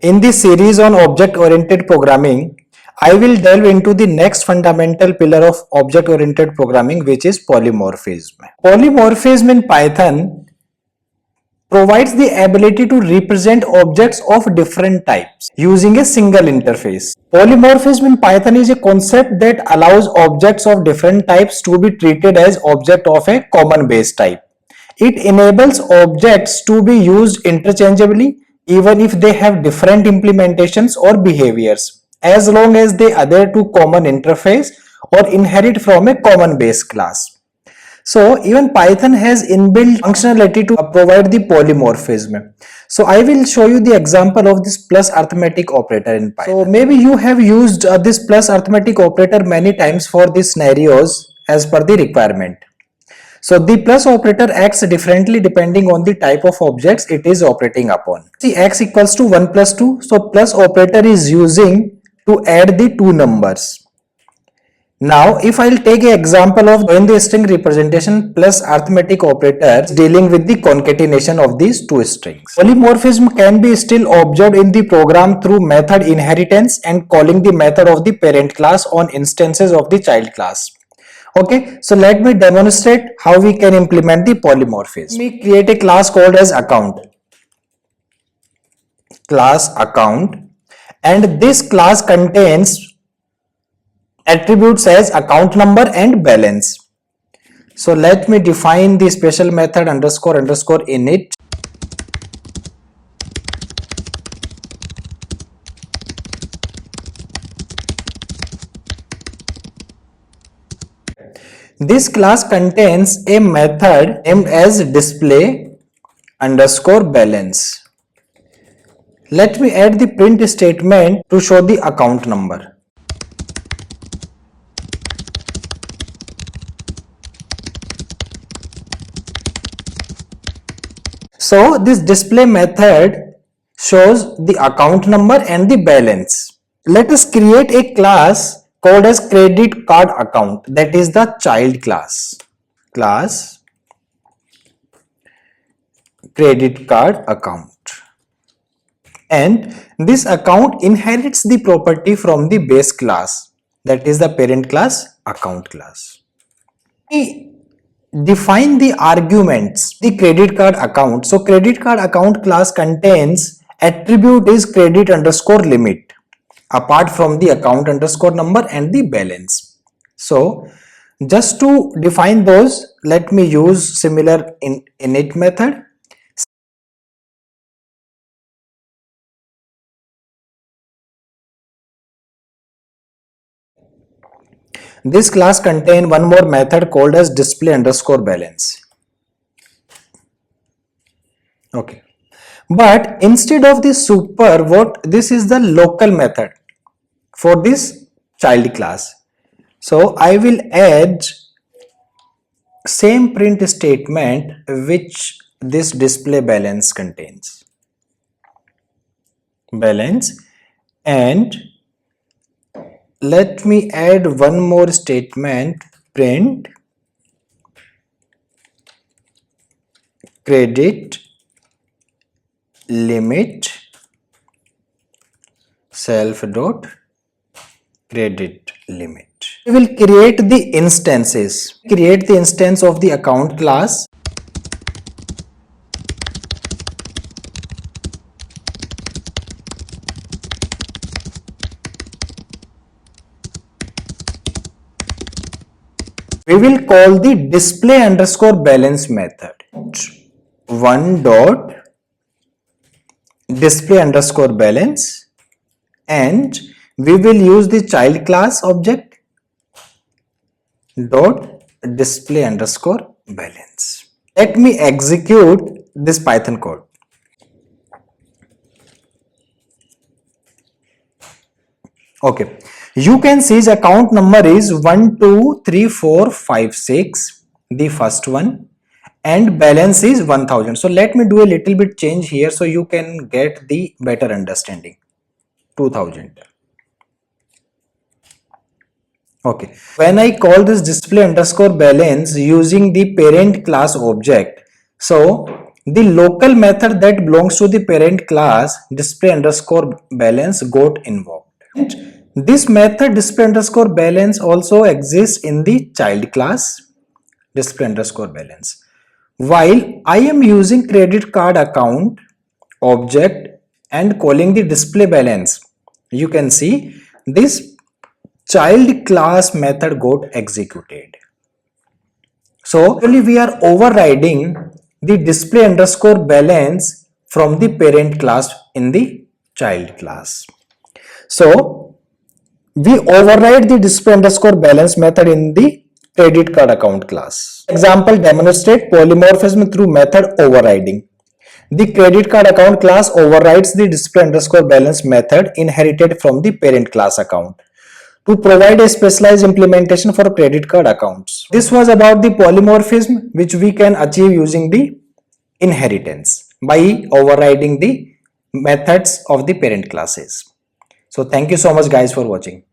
In this series on object-oriented programming, I will delve into the next fundamental pillar of object-oriented programming, which is polymorphism. Polymorphism in Python provides the ability to represent objects of different types using a single interface. Polymorphism in Python is a concept that allows objects of different types to be treated as objects of a common base type. It enables objects to be used interchangeably even if they have different implementations or behaviors, as long as they adhere to common interface or inherit from a common base class. So even Python has inbuilt functionality to provide the polymorphism. So I will show you the example of this plus arithmetic operator in Python. So maybe you have used this plus arithmetic operator many times for these scenarios as per the requirement. So the plus operator acts differently depending on the type of objects it is operating upon. See, x equals to 1 plus 2. So plus operator is using to add the two numbers. Now if I'll take an example of in the string representation, plus arithmetic operator dealing with the concatenation of these two strings. Polymorphism can be still observed in the program through method inheritance and calling the method of the parent class on instances of the child class. Okay, so let me demonstrate how we can implement the polymorphism. Let me create a class called as account. Class account, and this class contains attributes as account number and balance. So let me define the special method underscore underscore init. This class contains a method named as display underscore balance. Let me add the print statement to show the account number. So this display method shows the account number and the balance. Let us create a class called as credit card account, that is the child class. Class credit card account, and this account inherits the property from the base class, that is the parent class account class. We define the arguments the credit card account. So credit card account class contains attribute is credit underscore limit apart from the account underscore number and the balance. So just to define those, let me use similar init method. This class contains one more method called as display underscore balance. Okay, but instead of this super, this is the local method for this child class. So I will add same print statement which this display balance contains. Balance, and let me add one more statement, print credit limit self dot credit limit. We will create the instances. Create the instance of the account class. We will call the display underscore balance method. One dot display underscore balance, and we will use the child class object dot display underscore balance. Let me execute this Python code. Okay, you can see the account number is 123456, the first one, and balance is 1000. So let me do a little bit change here so you can get the better understanding. 2000. Okay, when I call this display underscore balance using the parent class object, so the local method that belongs to the parent class display underscore balance got invoked. This method display underscore balance also exists in the child class display underscore balance. While I am using credit card account object and calling the display balance, you can see this child class method got executed. So really we are overriding the display underscore balance from the parent class in the child class. So we override the display underscore balance method in the credit card account class. Example demonstrate polymorphism through method overriding. The credit card account class overrides the display underscore balance method inherited from the parent class account to provide a specialized implementation for credit card accounts. This was about the polymorphism which we can achieve using the inheritance by overriding the methods of the parent classes. So thank you so much guys for watching.